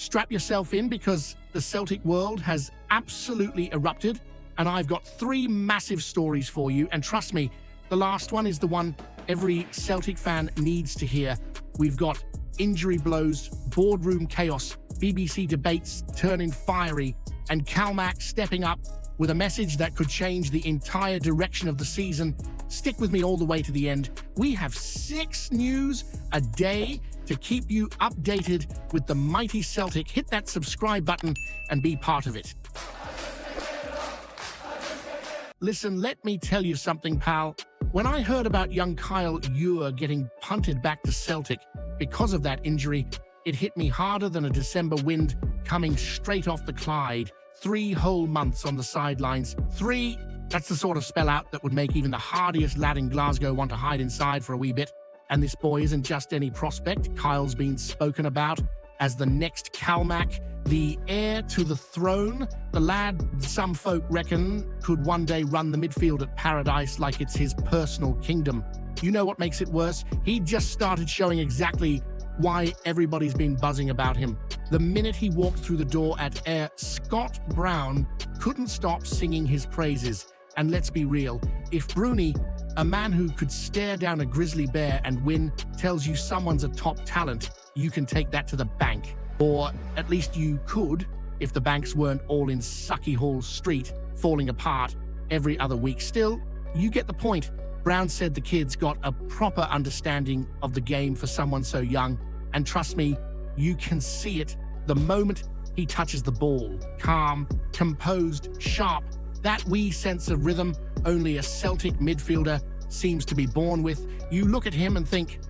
strap yourself in because the Celtic world has absolutely erupted, and I've got 3 massive stories for you, and trust me, the last one is the one every Celtic fan needs to hear. We've got injury blows, boardroom chaos, BBC debates turning fiery, and Calmac stepping up with a message that could change the entire direction of the season. Stick with me all the way to the end. We have 6 news a day to keep you updated with the mighty Celtic. Hit that subscribe button and be part of it. Listen, let me tell you something, pal. When I heard about young Kyle Ure getting punted back to Celtic because of that injury, it hit me harder than a December wind coming straight off the Clyde. 3 whole months on the sidelines. 3, that's the sort of spell out that would make even the hardiest lad in Glasgow want to hide inside for a wee bit. And this boy isn't just any prospect. Kyle's been spoken about as the next Calmac, the heir to the throne. The lad, some folk reckon, could one day run the midfield at Paradise like it's his personal kingdom. You know what makes it worse? He just started showing exactly why everybody's been buzzing about him. The minute he walked through the door at Ayr, Scott Brown couldn't stop singing his praises. And let's be real, if Bruni, a man who could stare down a grizzly bear and win, tells you someone's a top talent, you can take that to the bank. Or at least you could, if the banks weren't all in Sucky Hall Street, falling apart every other week. Still, you get the point. Brown said the kid's got a proper understanding of the game for someone so young, and trust me, you can see it the moment he touches the ball. Calm, composed, sharp, that wee sense of rhythm only a Celtic midfielder seems to be born with. You look at him and think,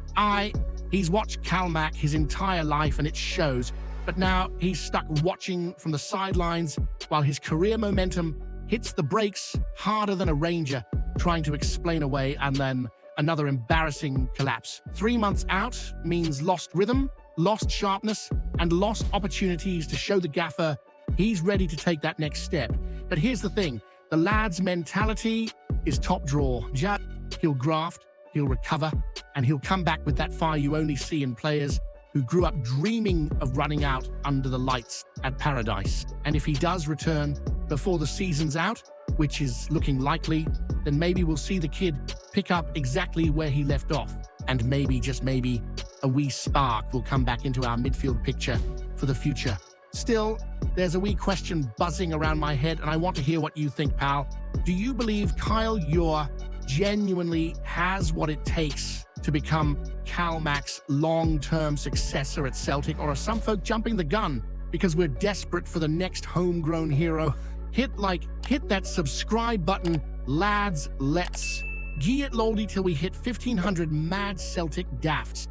he's watched Calmac his entire life and it shows, but now he's stuck watching from the sidelines while his career momentum hits the brakes harder than a Ranger trying to explain away, and then another embarrassing collapse. 3 months out means lost rhythm, lost sharpness, and lost opportunities to show the gaffer he's ready to take that next step. But here's the thing, the lad's mentality is top drawer. He'll graft, he'll recover, and he'll come back with that fire you only see in players who grew up dreaming of running out under the lights at Paradise. And if he does return before the season's out, which is looking likely, then maybe we'll see the kid pick up exactly where he left off. And maybe, just maybe, a wee spark will come back into our midfield picture for the future. Still, there's a wee question buzzing around my head, and I want to hear what you think, pal. Do you believe Kyle Ure genuinely has what it takes to become Calmac's long-term successor at Celtic, or are some folk jumping the gun because we're desperate for the next homegrown hero? Hit that subscribe button, lads. Let's gee it loldy till we hit 1,500 mad Celtic dafts.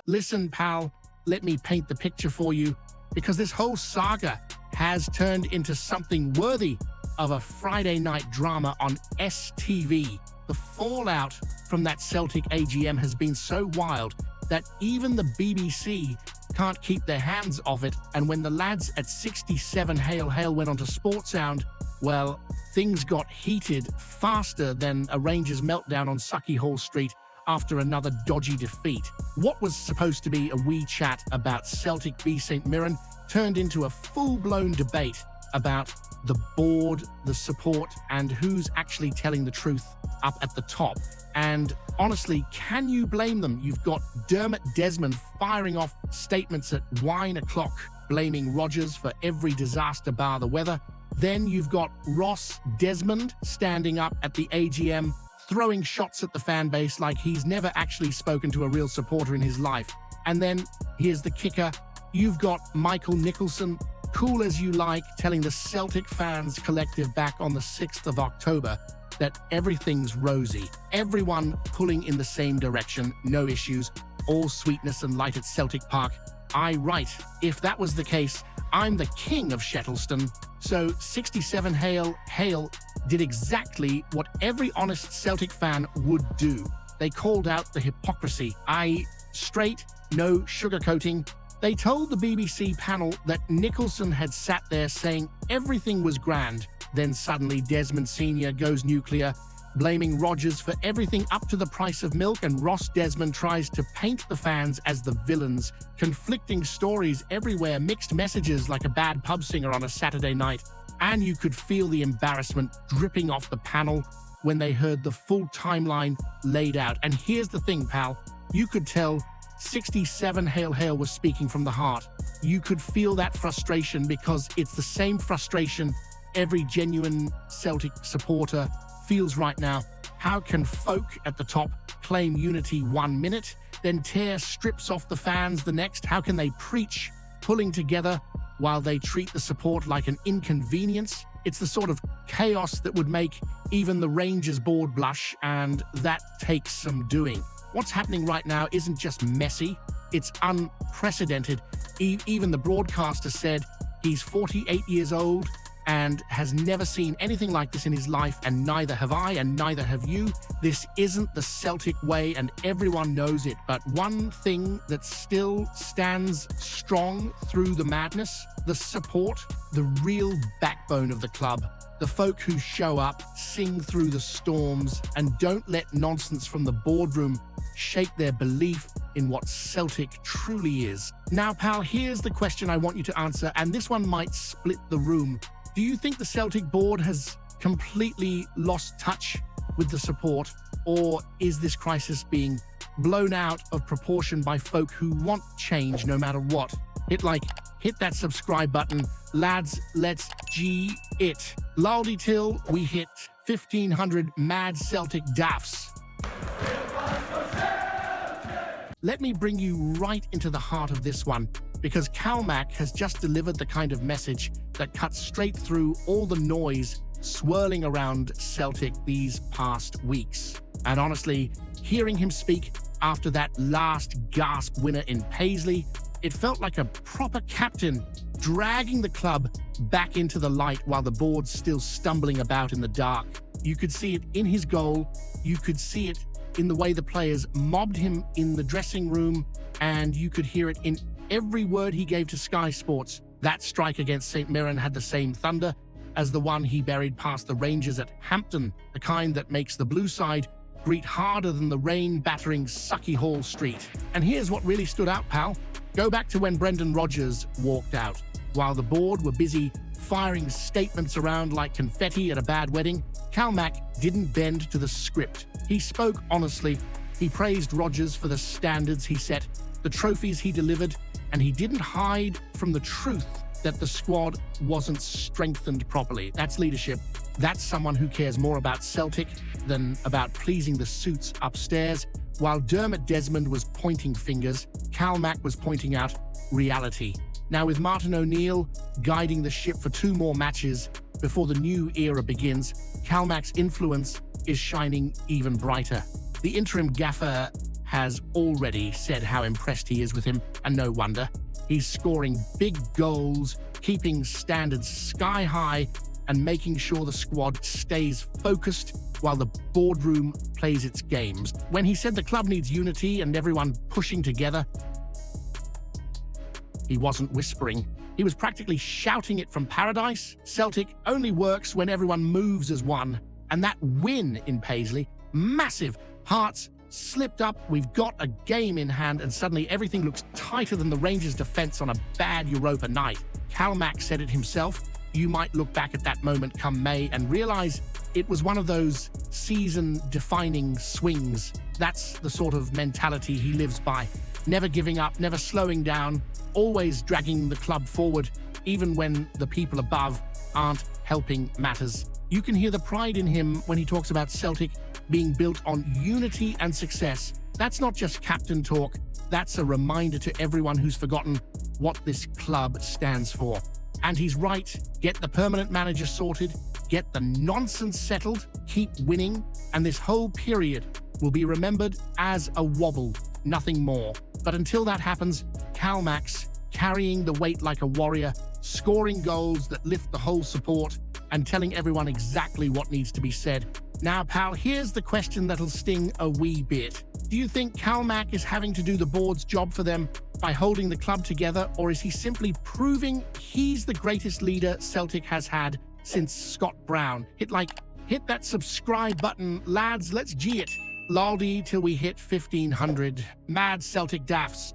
Listen, pal, let me paint the picture for you, because this whole saga has turned into something worthy of a Friday night drama on STV. The fallout from that Celtic AGM has been so wild that even the BBC can't keep their hands off it, and when the lads at 67 Hail Hail went onto Sportsound, well, things got heated faster than a Rangers meltdown on Sucky Hall Street after another dodgy defeat. What was supposed to be a wee chat about Celtic v St Mirren turned into a full-blown debate about the board, the support, and who's actually telling the truth up at the top. And honestly, can you blame them? You've got Dermot Desmond firing off statements at wine o'clock, blaming Rodgers for every disaster bar the weather. Then you've got Ross Desmond standing up at the AGM, throwing shots at the fan base like he's never actually spoken to a real supporter in his life. And then, here's the kicker, you've got Michael Nicholson, cool as you like, telling the Celtic fans collective back on the 6th of October that everything's rosy. Everyone pulling in the same direction, no issues, all sweetness and light at Celtic Park. Right, if that was the case, I'm the king of Shettleston. So 67 Hail Hail did exactly what every honest Celtic fan would do. They called out the hypocrisy, i.e. straight, no sugarcoating. They told the BBC panel that Nicholson had sat there saying everything was grand. Then suddenly Desmond Sr. goes nuclear blaming Rodgers for everything up to the price of milk, and Ross Desmond tries to paint the fans as the villains. Conflicting stories everywhere, mixed messages like a bad pub singer on a Saturday night. And you could feel the embarrassment dripping off the panel when they heard the full timeline laid out. And here's the thing, pal. You could tell 67 Hail Hail was speaking from the heart. You could feel that frustration because it's the same frustration every genuine Celtic supporter feels right now. How can folk at the top claim unity 1 minute, then tear strips off the fans the next? How can they preach pulling together while they treat the support like an inconvenience? It's the sort of chaos that would make even the Rangers board blush, and that takes some doing. What's happening right now isn't just messy, it's unprecedented. Even the broadcaster said he's 48 years old and has never seen anything like this in his life, and neither have I, and neither have you. This isn't the Celtic way, and everyone knows it. But one thing that still stands strong through the madness: the support, the real backbone of the club. The folk who show up, sing through the storms, and don't let nonsense from the boardroom shake their belief in what Celtic truly is. Now, pal, here's the question I want you to answer, and this one might split the room. Do you think the Celtic board has completely lost touch with the support, or is this crisis being blown out of proportion by folk who want change no matter what? Hit that subscribe button. Lads, let's G it. Laldy till we hit 1,500 mad Celtic daffs. Let me bring you right into the heart of this one, because Calmac has just delivered the kind of message that cuts straight through all the noise swirling around Celtic these past weeks. And honestly, hearing him speak after that last gasp winner in Paisley, it felt like a proper captain dragging the club back into the light while the board's still stumbling about in the dark. You could see it in his goal, you could see it in the way the players mobbed him in the dressing room, and you could hear it in every word he gave to Sky Sports. That strike against St Mirren had the same thunder as the one he buried past the Rangers at Hampton, the kind that makes the blue side greet harder than the rain-battering Sucky Hall Street. And here's what really stood out, pal. Go back to when Brendan Rodgers walked out. While the board were busy firing statements around like confetti at a bad wedding, Calmac didn't bend to the script. He spoke honestly. He praised Rodgers for the standards he set, the trophies he delivered, and he didn't hide from the truth that the squad wasn't strengthened properly. That's leadership. That's someone who cares more about Celtic than about pleasing the suits upstairs. While Desmond was pointing fingers, Calmac was pointing out reality. Now, with Martin O'Neill guiding the ship for 2 more matches before the new era begins, Calmac's influence is shining even brighter. The interim gaffer has already said how impressed he is with him, and no wonder. He's scoring big goals, keeping standards sky high, and making sure the squad stays focused while the boardroom plays its games. When he said the club needs unity and everyone pushing together, he wasn't whispering. He was practically shouting it from paradise. Celtic only works when everyone moves as one. And that win in Paisley, massive. Hearts slipped up, we've got a game in hand, and suddenly everything looks tighter than the Rangers' defense on a bad Europa night. Calmac said it himself. You might look back at that moment come May and realize it was one of those season-defining swings. That's the sort of mentality he lives by. Never giving up, never slowing down, always dragging the club forward, even when the people above aren't helping matters. You can hear the pride in him when he talks about Celtic being built on unity and success. That's not just captain talk, that's a reminder to everyone who's forgotten what this club stands for. And he's right, get the permanent manager sorted, get the nonsense settled, keep winning, and this whole period will be remembered as a wobble, nothing more. But until that happens, Calmac's carrying the weight like a warrior, scoring goals that lift the whole support, and telling everyone exactly what needs to be said. Now, pal, here's the question that'll sting a wee bit. Do you think Calmac is having to do the board's job for them by holding the club together, or is he simply proving he's the greatest leader Celtic has had since Scott Brown? Hit that subscribe button, lads, let's G it. Laldi till we hit 1500. Mad Celtic daffs.